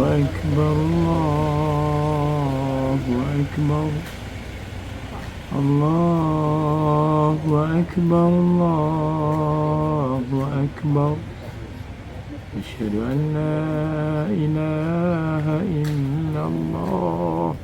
أكبر الله أكبر الله أكبر الله أكبر أشهد أن لا إله إلا الله.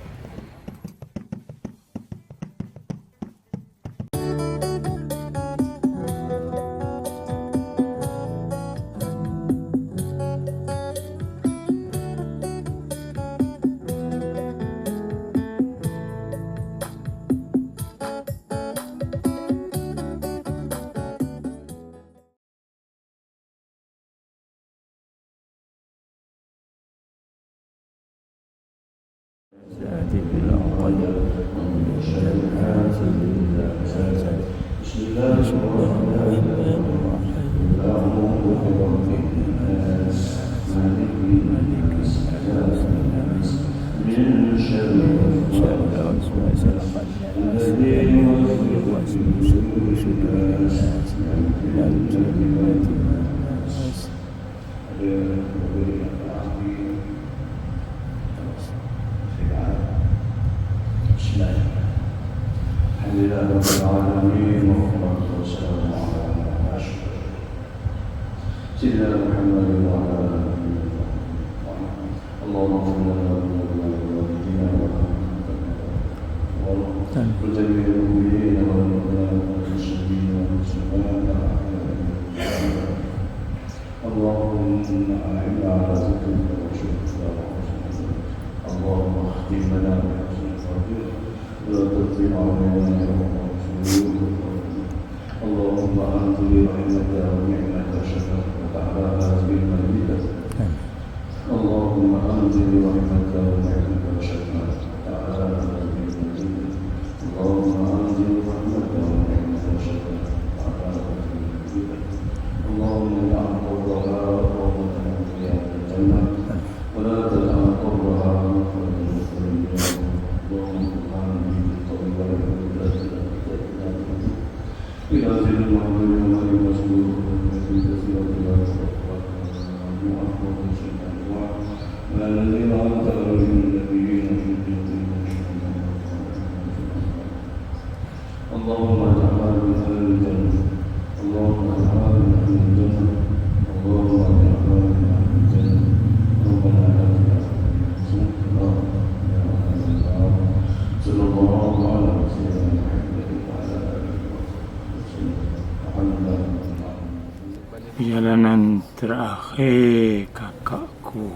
Perjalanan terakhir kakakku,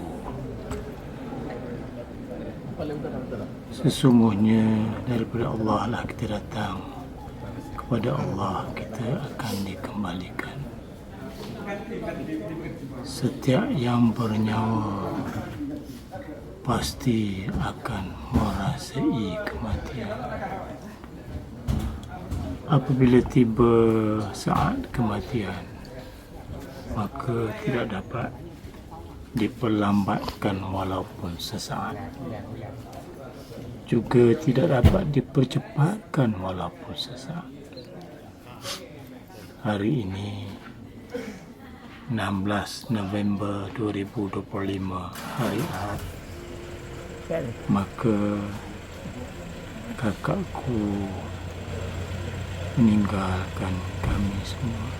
sesungguhnya daripada Allah lah kita datang, kepada Allah kita akan dikembalikan. Setiap yang bernyawa pasti akan merasai kematian. Apabila tiba saat kematian, maka tidak dapat diperlambatkan walaupun sesaat, juga tidak dapat dipercepatkan walaupun sesaat. Hari ini 16 November 2025, hari Ahad, maka kakakku meninggalkan kami semua,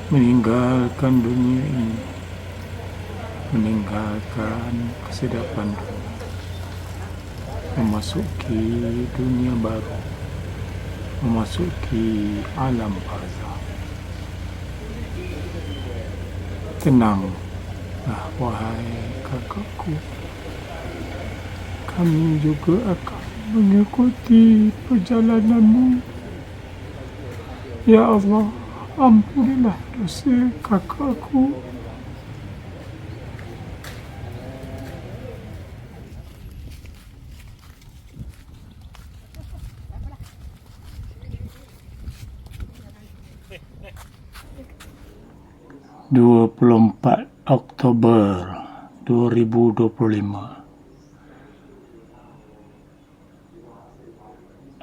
meninggalkan dunia ini, meninggalkan kesedapan dunia, memasuki dunia baru, memasuki alam barzakh. Tenanglah wahai kakakku, kami juga akan mengikuti perjalananmu. Ya Allah, ampunilah dosa kakakku. (24 Oktober 2025)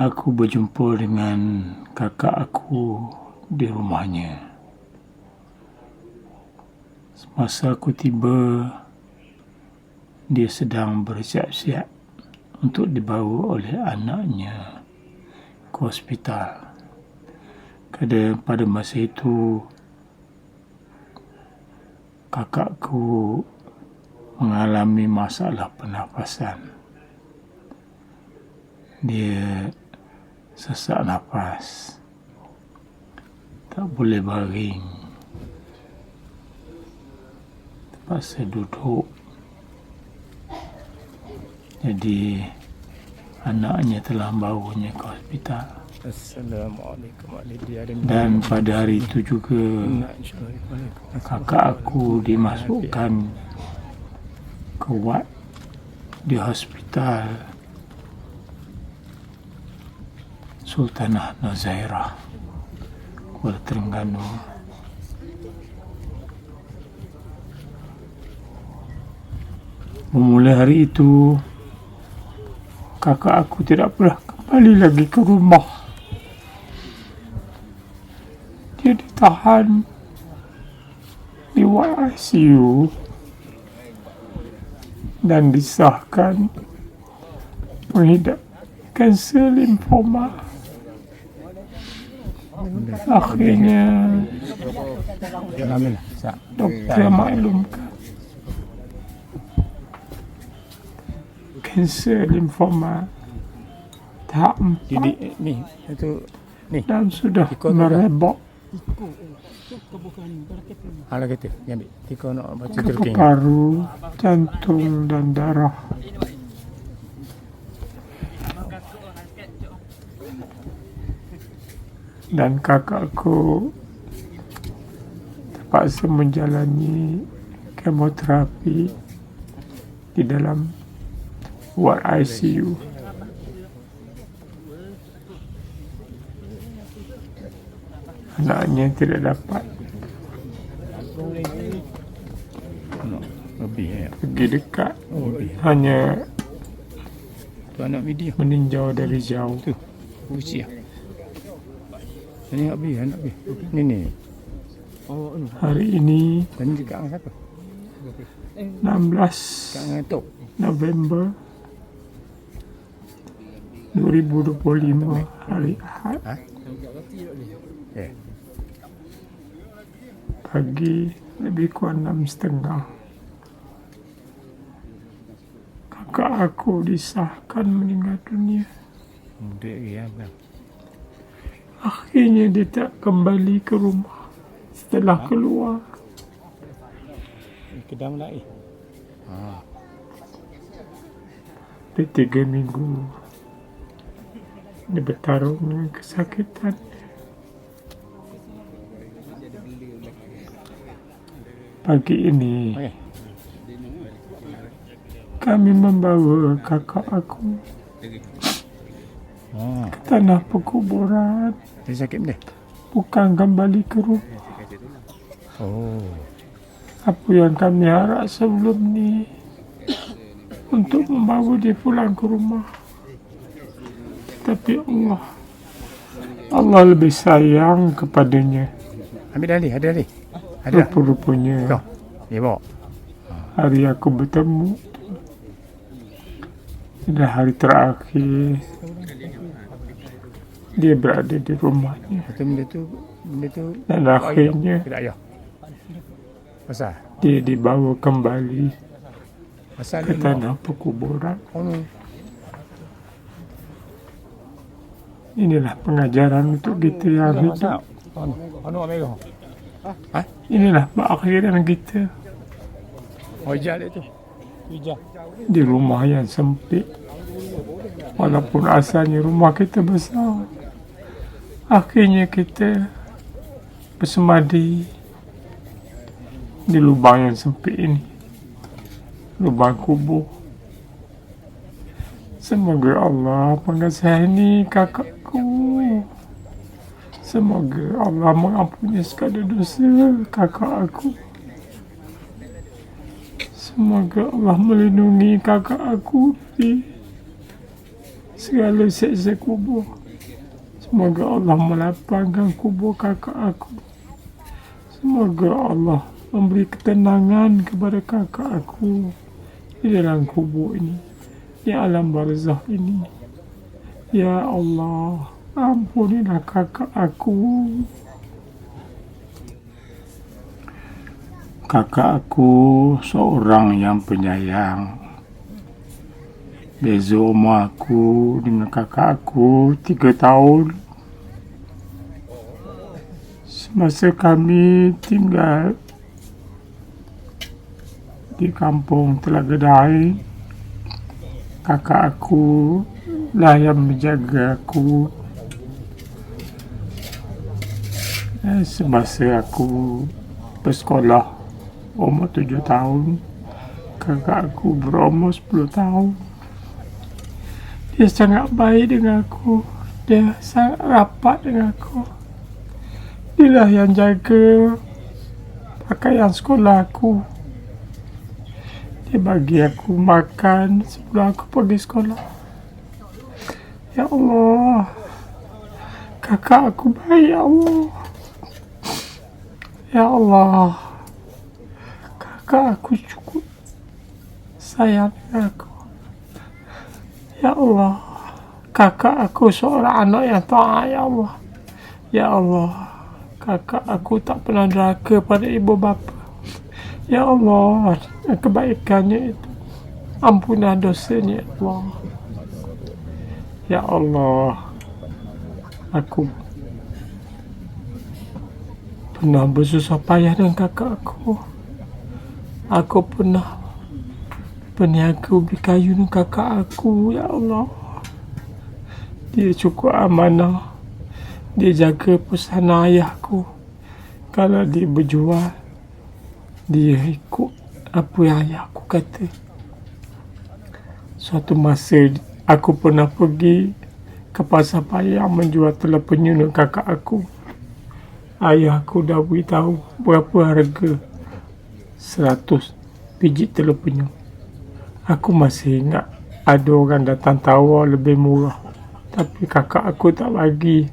Aku berjumpa dengan kakak aku di rumahnya. Semasa aku tiba, dia sedang bersiap-siap untuk dibawa oleh anaknya ke hospital. Pada masa itu kakakku mengalami masalah pernafasan. Dia sesak nafas, tak boleh baring, terpaksa duduk. Jadi anaknya telah bawanya ke hospital. Assalamualaikum Dan pada hari itu juga kakak aku dimasukkan ke ward di hospital Sultanah Nozairah, Kuala Terengganu. Memulai hari itu, kakak aku tidak pernah kembali lagi ke rumah. Dia ditahan di ward ICU dan disahkan mengidap kanser limfoma. Akhirnya doktor maklumkan kanser limfoma tahap 4 dan sudah merebak ke paru, jantung dan darah. Dan kakakku terpaksa menjalani kemoterapi di dalam ward ICU. Anaknya tidak dapat pergi dekat, hanya meninjau dari jauh. Hari ini 16 November 2025, hari Ahad. Pagi lebih kurang 6:30, kakak aku disahkan meninggal dunia. Akhirnya dia tak kembali ke rumah setelah keluar. Di 3 minggu dia bertarung dengan kesakitan. Pagi ini kami membawa kakak aku ke tanah perkuburan. Dia sakit benda? Bukan kembali ke rumah. Apa yang kami harap sebelum ni untuk membawa dia pulang ke rumah. Tapi Allah lebih sayang kepadanya. Ambil dah ada. Rupa-rupanya hari aku bertemu adalah hari terakhir dia berada di rumahnya. Benda tu Dan akhirnya dia dibawa kembali ke tanah perkuburan. Inilah pengajaran untuk kita yang hidup. Inilah keakhiran kita di rumah yang sempit. Walaupun asalnya rumah kita besar, akhirnya kita bersemadi di lubang yang sempit ini, lubang kubur. Semoga Allah mengasihani kakakku. Semoga Allah mengampuni segala dosa kakak aku. Semoga Allah melindungi kakak aku di segala siksa kubur. Semoga Allah melapangkan kubur kakak aku. Semoga Allah memberi ketenangan kepada kakak aku di dalam kubur ini, di alam barzah ini. Ya Allah, ampunilah kakak aku. Kakak aku seorang yang penyayang. Beza umur aku dengan kakak aku 3 tahun. Semasa kami tinggal di kampung Telaga Dai, kakak aku lah yang menjaga aku. Semasa aku bersekolah umur 7 tahun, kakak aku berumur 10 tahun. Dia sangat baik dengan aku. Dia sangat rapat dengan aku. Dia lah yang jaga pakaian sekolah aku. Dia bagi aku makan sebelum aku pergi sekolah. Ya Allah, kakak aku baik, ya Allah. Ya Allah, kakak aku cukup sayang dengan aku. Ya Allah, kakak aku seorang anak yang taat, ya Allah. Ya Allah, kakak aku tak pernah deraka pada ibu bapa. Ya Allah, kebaikannya itu, ampunilah dosanya, ya Allah. Ya Allah, aku pernah bersusah payah dengan kakak aku. Aku pernah berniaga ubi kayu dengan kakak aku, ya Allah. Dia cukup amanah. Dia jaga pesanan ayahku. Kalau dia berjual, dia ikut apa yang ayahku kata. Suatu masa aku pernah pergi ke pasar payah menjual telur penyu dengan kakak aku. Ayah aku dah beritahu berapa harga 100 biji telur penyu. Aku masih ingat ada orang datang tawar lebih murah, tapi kakak aku tak bagi.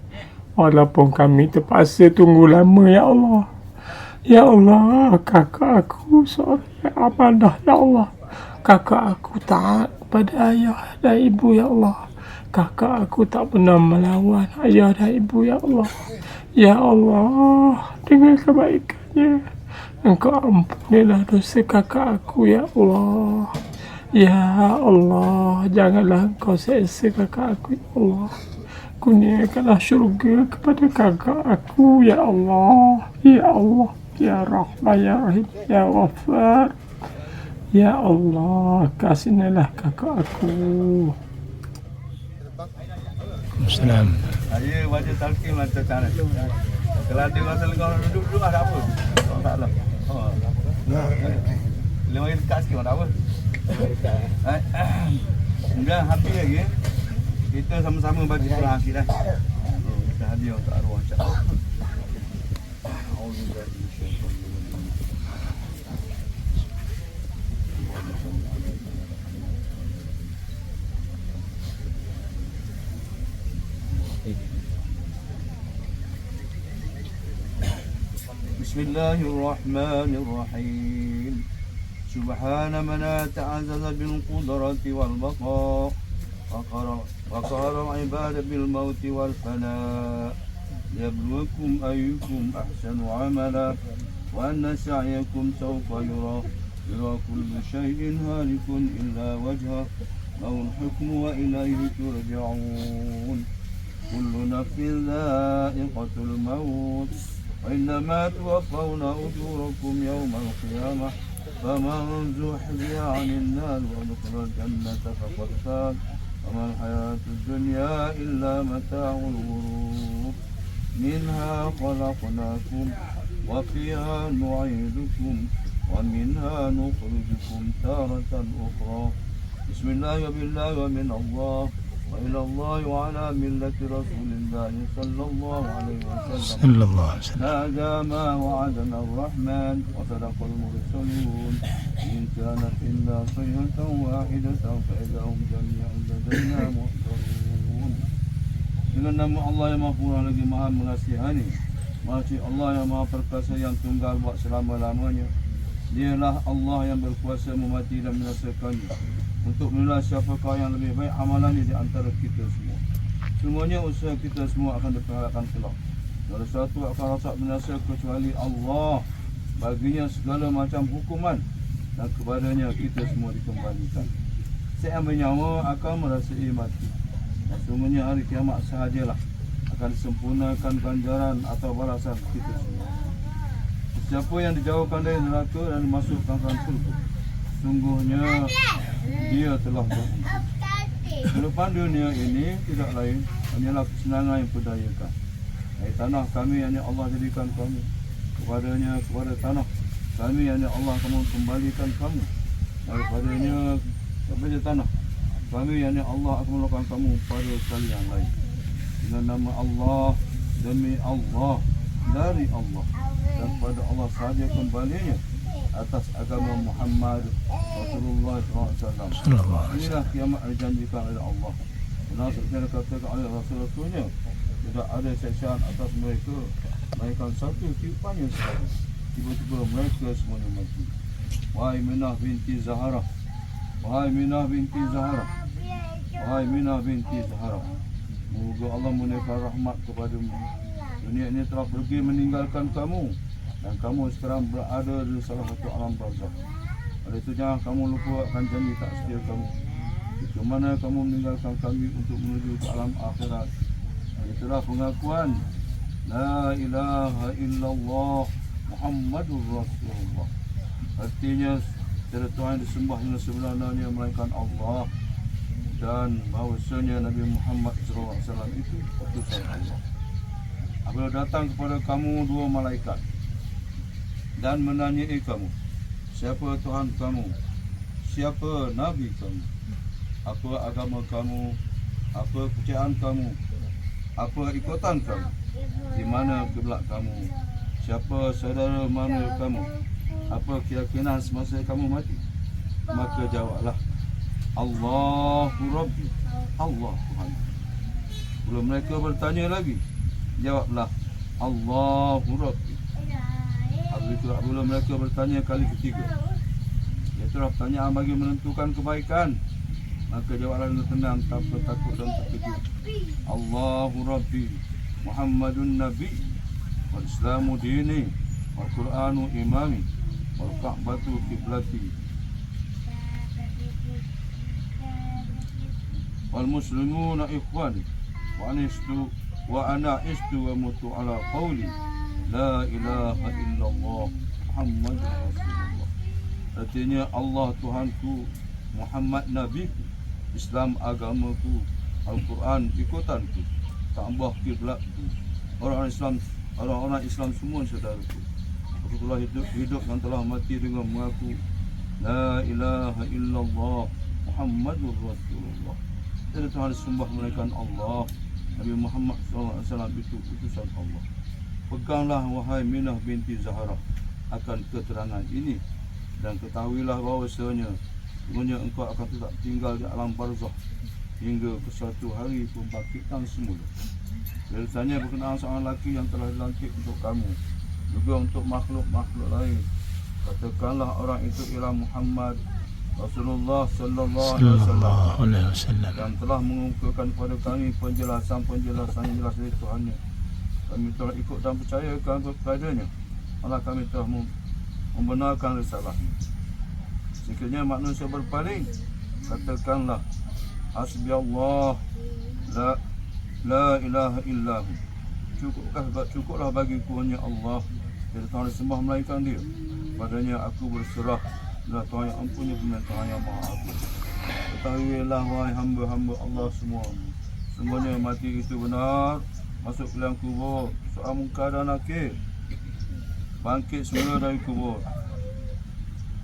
Walaupun kami terpaksa tunggu lama, ya Allah. Ya Allah, kakak aku seorang yang amanah, ya Allah. Kakak aku taat pada ayah dan ibu, ya Allah. Kakak aku tak pernah melawan ayah dan ibu, ya Allah. Ya Allah, dengan kebaikannya, Engkau ampunilah dosa kakak aku, ya Allah. Ya Allah, janganlah Engkau seksa kakak aku, ya Allah. Kurniakanlah syurga kepada kakak aku, ya Allah. Ya Allah, ya Rahman, ya Rahim, ya Ghafar. Ya Allah, kasihlah kakak aku. Assalamualaikum. Saya baca talqin macam mana? Kalau ada masa kau duduk ada apa? Tak ada. Oh. Lima dekat sikit tak apa. Kemudian habis lagi kita sama-sama baca surah akhir dah. Kita hadiah untuk arwah insya-Allah. Bismillahirrahmanirrahim. Subhana man ta'azzaza bil qudrati wal baqa wa qara ibada bil mauti wal fana liyabluwakum ayyukum ahsanu amala wa anna sa'yakum sawfa yura kullu shay'in halikun illa wajha lahul hukmu wa ilayhi turja'un kullu nafsin dha'iqatul maut وإنما توفون أجوركم يوم القيامة فمن زحزح عن النار وادخل الجنة فقد فاز وما الحياة الدنيا إلا متاع الغرور منها خلقناكم وفيها نعيدكم ومنها نخرجكم تارة أخرى بسم الله وبالله ومن الله وإلى الله وعلى ملة رسول الله صلى الله عليه وسلم هذا ما وعدنا الرحمن وصدق المرسلون إن كانت إلا صيحة واحدة فإذا هم جميع لدينا محضرون. Dengan nama Allah yang Maha Purna lagi Maha Mengasihani, Maha Allah yang Maha Perkasa yang tunggal buat selama-lamanya. Dialah Allah yang berkuasa memati dan membinasakannya. Untuk menilai siapakah yang lebih baik amalannya di antara kita semua. Semuanya usaha kita semua akan diperhalakan kelak. Tidak satu akan rasa binasa kecuali Allah. Baginya segala macam hukuman dan kepadanya kita semua dikembalikan. Siapa bernyawa akan merasai mati. Dan semuanya hari kiamat sahajalah akan disempurnakan ganjaran atau balasan kita semua. Siapa yang dijauhkan dari neraka dan dimasukkan ke surga, sungguhnya dia telah beruntung. Kehidupan dunia ini tidak lain hanyalah kesenangan yang berdayakan. Dari tanah kami hanya Allah jadikan kami, kepada tanah kami hanya Allah akan kembalikan kamu, daripadanya kepada tanah kami hanya Allah akan melakukan kamu pada kali yang lain. Dengan nama Allah, demi Allah, dari Allah dan kepada Allah sahaja kembalinya atas agama Muhammad Rasulullah SAW. Inilah kiamat dijanjikan oleh Allah. Benar seperti dikatakan oleh Rasul-Rasulnya, tidak ada siksaan atas mereka melainkan satu tiupannya sahaja. Tiba-tiba mereka semuanya mati. Wahai Minah binti Zahara, wahai Minah binti Zahara, wahai Minah binti Zahara, moga Allah menaikkan rahmat kepadamu. Dunia ini telah pergi meninggalkan kamu dan kamu sekarang berada di salah satu alam barzakh. Oleh itu jangan kamu lupa akan janji tak setia kamu. Ke mana kamu meninggalkan kami untuk menuju ke alam akhirat. Itulah pengakuan La ilaha illallah Muhammadur Rasulullah. Artinya tiada Tuhan disembah dengan sebenarnya melainkan Allah, dan bahawasanya Nabi Muhammad SAW itu utusan Allah. Apabila datang kepada kamu dua malaikat dan menanyai kamu, siapa Tuhan kamu, siapa Nabi kamu, apa agama kamu, apa kepercayaan kamu, apa ikutan kamu, di mana kiblat kamu, siapa saudara mana kamu, apa keyakinan semasa kamu mati, maka jawablah Allahu Rabbi, Allah Tuhan. Belum mereka bertanya lagi, jawablah Allahu Rabbi. Apabila mereka bertanya kali ketiga, itulah pertanyaan bagi menentukan kebaikan, maka jawablah dengan tenang tanpa takut dan terkejut. Allahu Rabbi, Muhammadun Nabi, wal Islamu dini, wal Qur'anu imami, wal Ka'batu kiblati, wal muslimuna ikhwani, wa ana istu wa mutu ala qawli la ilaha illallah Muhammadur Rasulullah. Artinya Allah Tuhanku, Muhammad Nabiku, Islam agamaku, Al-Quran ikutanku, Kaabah kiblatku, orang-orang Islam semua saudaraku. Aku telah hidup dan telah mati dengan mengaku la ilaha illallah Muhammadur Rasulullah. Tiada Tuhan disembah melainkan Allah. Nabi Muhammad SAW itu utusan Allah. Peganglah wahai Minah binti Zahra akan keterangan ini, dan ketahuilah bahawasanya semuanya engkau akan tetap tinggal di alam barzakh hingga ke suatu hari pembangkitan semula. Biasanya berkenaan seorang lelaki yang telah dilantik untuk kamu, juga untuk makhluk-makhluk lain. Katakanlah orang itu ialah Muhammad Rasulullah sallallahu alaihi wasallam, yang telah mengumpulkan kepada kami penjelasan yang jelas dari Tuhannya. Kami telah ikut dan percaya kepadanya. Allah kami telah membenarkan risalahnya. Sekiranya manusia berpaling, katakanlah hasbiyallah la ilaha illahu. Cukuplah bagiku hanya Allah, tiada Tuhan disembah melainkan Dia. Padanya aku berserah, adalah Tuhan yang ampunnya, Tuhan yang maha agung. Ketahuilah wahai hamba-hamba Allah semua, semuanya mati itu benar, masuk ke dalam kubur, soal munkar dan nakir, bangkit semula dari kubur,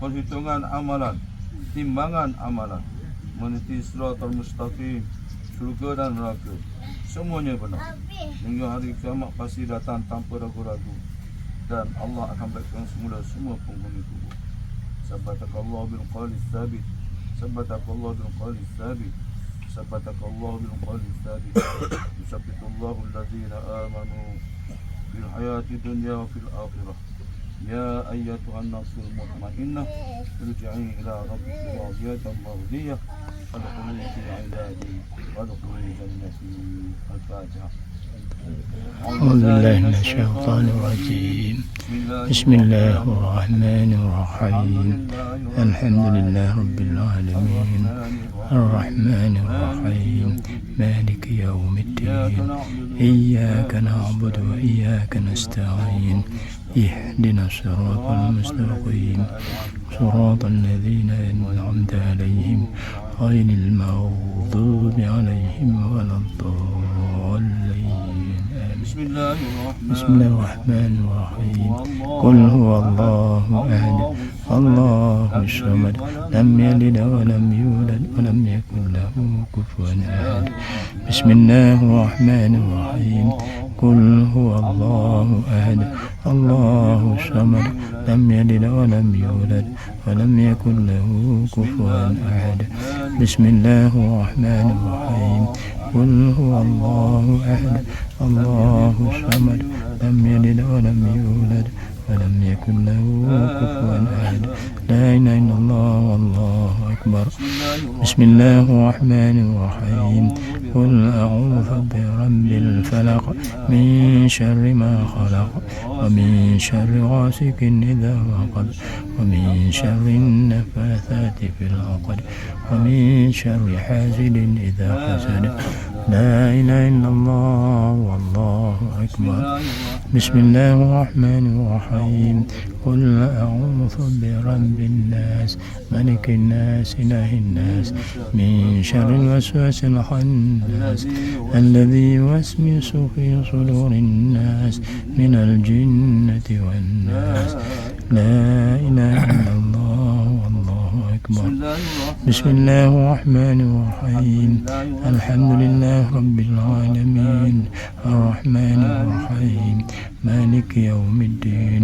perhitungan amalan, timbangan amalan, meniti siratal mustaqim, syurga dan neraka, semuanya benar. Hingga hari kiamat pasti datang tanpa ragu-ragu, dan Allah akan baikkan semula semua penghuni kubur. Sabatakallahu bil qawli tsabit, sabatakallahu bil qawli tsabit, sabatakallahu bil qawli tsabit. Yusabbitullahu allazina amanu fil hayati dunya wa fil akhirah. يا أيتها النفس المطمئنة ارجعي إلى ربك راضية مرضية فادخلي في عبادي وادخلي جنتي. الفاتحة. أعوذ بالله من الشيطان الرجيم. بسم الله الرحمن الرحيم. الحمد لله رب العالمين الرحمن الرحيم مالك يوم الدين إياك نعبد وإياك نستعين اهدنا الصراط المستقيم صراط الذين أنعمت عليهم غير المغضوب عليهم ولا الضالين. بسم الله الرحمن الرحيم. قل هو الله أحد الله الصمد لم يلد ولم يولد ولم يكن له كفوا أحد. بسم الله الرحمن الرحيم. قل هو الله أحد الله الصمد لم يلد ولم يولد ولم يكن له كفوا أحد. بسم الله الرحمن الرحيم. قل هو الله أحد الله الصمد لم يلد ولم يولد ولم يكن له كفوا أحد. لا إله إلا الله والله أكبر. بسم الله الرحمن الرحيم. قل أعوذ برب الفلق من شر ما خلق ومن شر غاسق إذا وقب ومن شر النفاثات في العقد ومن شر حاسد إذا حسد. لا إله إلا الله والله أكبر. بسم الله الرحمن الرحيم. قل أعوذ برب الناس ملك الناس إله الناس من شر الوسواس الخناس الذي يوسوس في صدور الناس من الجنة والناس. لا إله إلا الله والله أكبر. بسم الله الرحمن الرحيم. الحمد لله رب العالمين الرحمن الرحيم مالك يوم الدين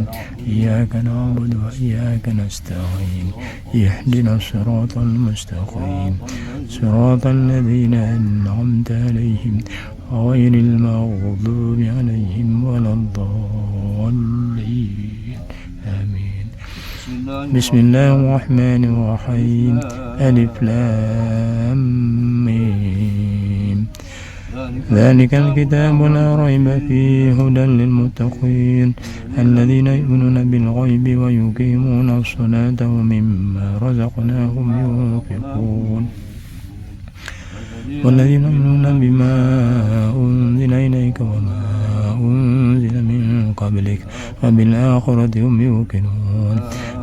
إياك نعبد وإياك نستعين اهدنا الصراط المستقيم صراط الذين أنعمت عليهم غير المغضوب عليهم ولا الضالين آمين. بسم الله الرحمن الرحيم. ألف لام ميم. ذلك الكتاب لا ريب فيه هدى للمتقين الذين يؤمنون بالغيب ويقيمون الصلاة ومما رزقناهم ينفقون والذين يؤمنون بما أنزل إليك وما أنزل من قبلك وبالآخرة هم يوقنون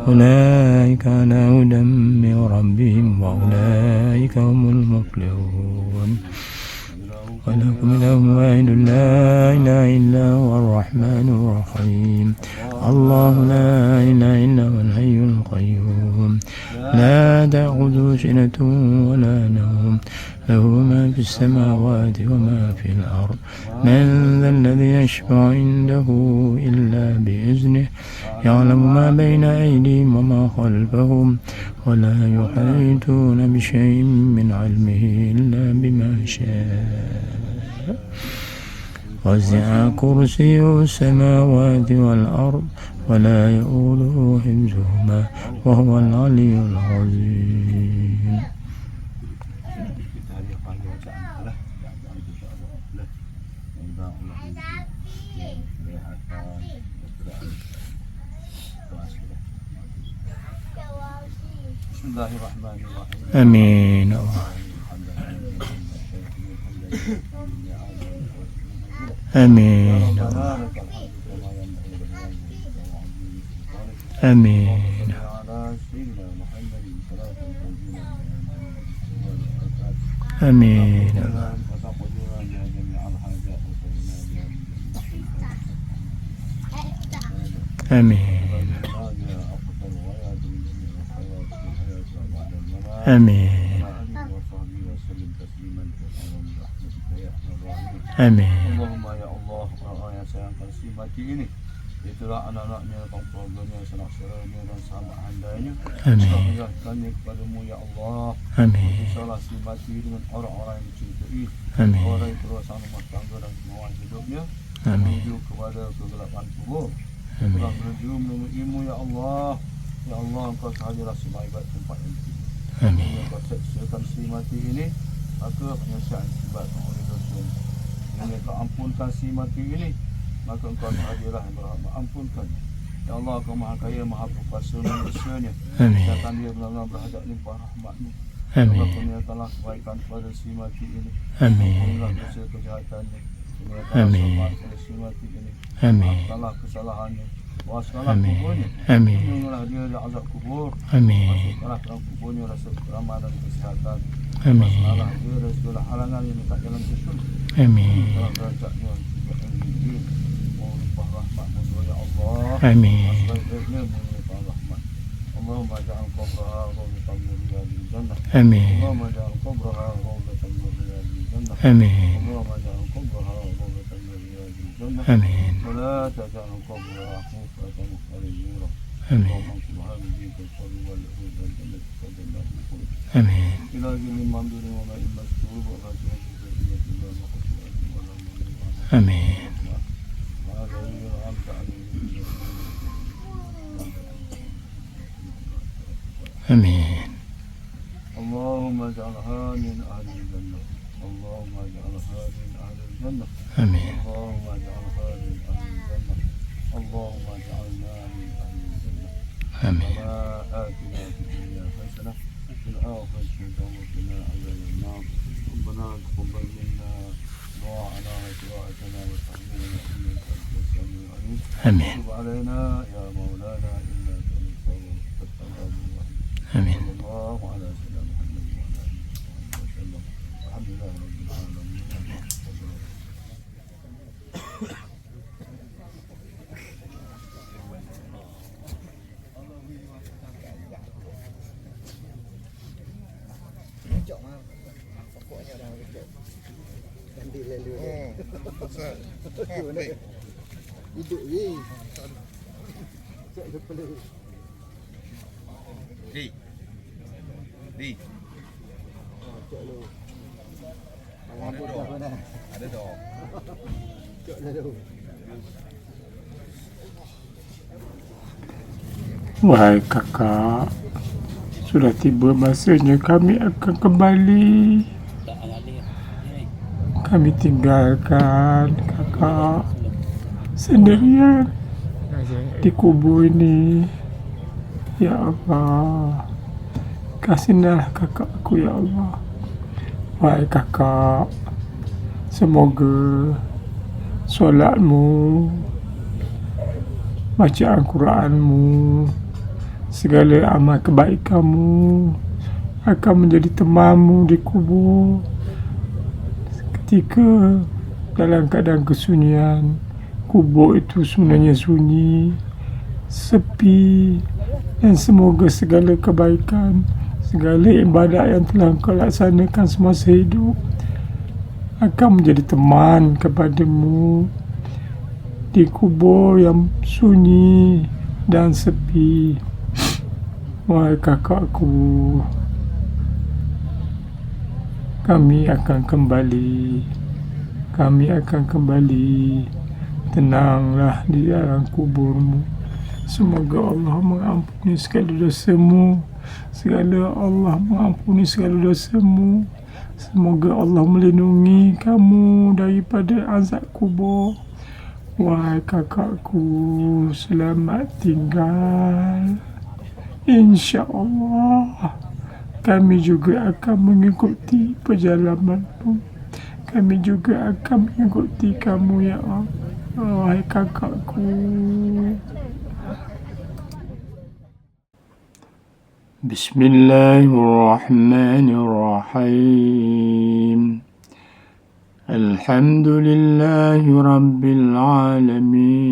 أولئك على هدى من ربهم وأولئك هم المفلحون. ولكم إله واحد لا إله إلا هو الرحمن الرحيم. الله لا إله إلا هو الحي القيوم لا تأخذه سنة ولا نوم له ما في السماوات وما في الأرض. من ذا الذي يشفع عنده إلا بإذنه يعلم ما بين أيديهم وما خلفهم ولا يحيطون بشيء من علمه إلا بما شاء. وسع كرسيه السماوات والأرض ولا يؤوده حفظهما وهو العلي العظيم. بسم الله الرحمن الرحيم. آمين. آمين. آمين. آمين. آمين. آمين. آمين. اللهم ya Allah, orang yang sayangkan si mati ini, itulah anak-anaknya, keluarganya, sanak saudaranya dan sahabat handanya. Amin. Kami kepadamu ya Allah. Amin. Salah si mati dengan orang-orang yang dicintai, Amin. orang yang berusaha rumah tangga dan kemauan hidupnya, Amin. menuju kepada kegelapan kubur. telah menuju menemuimu ya Allah. Ya Allah, Engkau sahajalah sebaik-baik tempat yang dituju. Amin. Engkau seksakan si mati ini, maka penyelesaian disebabkan oleh dosa. Jika Engkau ampunkan si mati ini, maka Engkau sahajalah yang berhak mengampunkan. Ya Allah, Engkau maha kaya, maha berkuasa manusianya. Amin. Silakan dia benar-benar berhadap limpah rahmat-Mu. Ya Allah, Amin. kurniakanlah kebaikan kepada si mati ini. Amin. Ampunilah dosa kejahatannya. Kurniakanlah Amin. sabar kepada si mati ini. Amin. Maafkanlah kesalahannya. Puaskanlah Amin. kuburnya. Amin. Lindungilah dia dari azab kubur. Amin. Masukkanlah dalam kuburnya rasa keramat dan kesihatan. Amin. Puaskanlah dia dari segala halangan yang tak jalan ke syurga. Amin. Dalam derajatnya juga ini. Mohon limpah rahmat-Mu ya Allah. Amin. Sebaik-baiknya mohon limpah rahmat. Allahumma ja'al qabraha rawdatan min riyadil jannah. Amin. Allahumma ja'al qabraha rawdatan min riyadil jannah. Amin. Allahumma ja'al qabraha rawdatan min riyadil jannah. Amin. ولا تجعل قبرها حفرة مخرجورة. Amin. اللهم سبحان ذيك الفضل والعود والجنة فجنة الخلد. Amin. إلى جل منظور وماء مسكوب وفاكهة كثيرة لا مقصورة ولا ممنوعة. Amin. ما الذي أنعمت عليه من Amin. اللهم اجعلها من أهل الجنة. اللهم اجعلها من أهل الجنة. Amin. اللهم اجعلها من أهل الجنة. اللهم اجعلنا من أهل الجنة. Amin. ربنا آتنا في الدنيا حسنة وفي الآخرة حسنة وقنا عذاب النار. ربنا تقبل منا دعاءنا وقراءتنا وتحميلنا إنك أنت السميع العليم. Amin. تب علينا يا مولانا إنك أنت التواب الرحيم. Amin. صلى الله على سيدنا محمد وعلى آله وصحبه وسلم. الحمد لله رب العالمين. Hidup ni. Di. Ada dong. Wahai kakak, sudah tiba masanya kami akan kembali. Kami tinggalkan kakak sendirian di kubur ini. Ya Allah, kasihlah kakakku ya Allah. Wahai kakak, semoga solatmu, bacaan Quranmu, segala amal kebaikanmu akan menjadi temanmu di kubur. Ketika dalam keadaan kesunyian, kubur itu sebenarnya sunyi, sepi, dan semoga segala kebaikan, segala ibadat yang telah kau laksanakan semasa hidup akan menjadi teman kepadamu di kubur yang sunyi dan sepi. Wahai kakakku, kami akan kembali. Kami akan kembali. Tenanglah di dalam kuburmu. Semoga Allah mengampuni segala dosamu. Allah mengampuni segala dosamu. Semoga Allah melindungi kamu daripada azab kubur. Wahai kakakku, selamat tinggal. InsyaAllah kami juga akan mengikuti perjalananmu. Kami juga akan mengikuti kamu ya Allah. Wahai kakakku. Bismillahirrahmanirrahim. Alhamdulillahi Rabbil Alamin.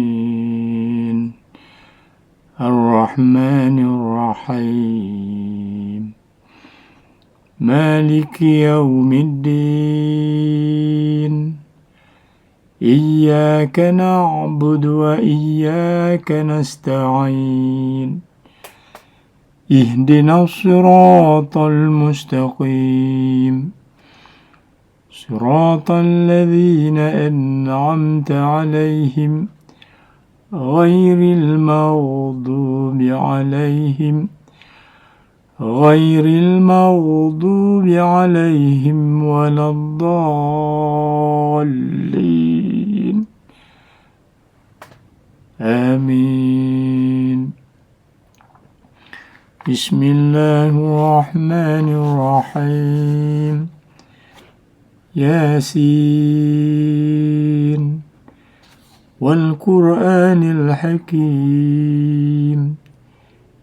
Ar-Rahmanir-Rahim. Maliki Yawmiddin. Iyyaka na'budu wa iyyaka nasta'in. Ihdinas siratal mustaqim. Siratal ladzina an'amta 'alaihim غير المغضوب عليهم ولا الضالين آمين. بسم الله الرحمن الرحيم. ياسين والقرآن الحكيم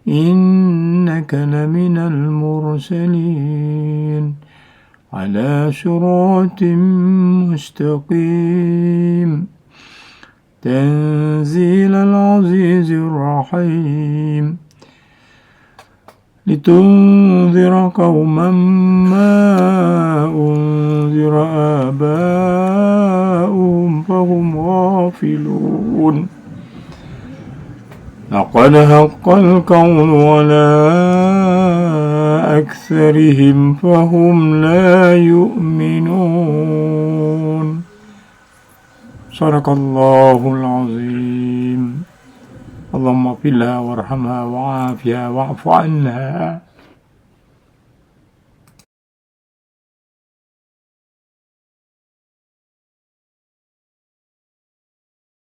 إنك لمن المرسلين على صراط مستقيم تنزيل العزيز الرحيم لتنذر قوما ما أنذر آباؤهم فهم غافلون لقد حق القول على أكثرهم فهم لا يؤمنون. صدق الله العظيم. اللهم اغفر لها وارحمها وعافها واعف عنها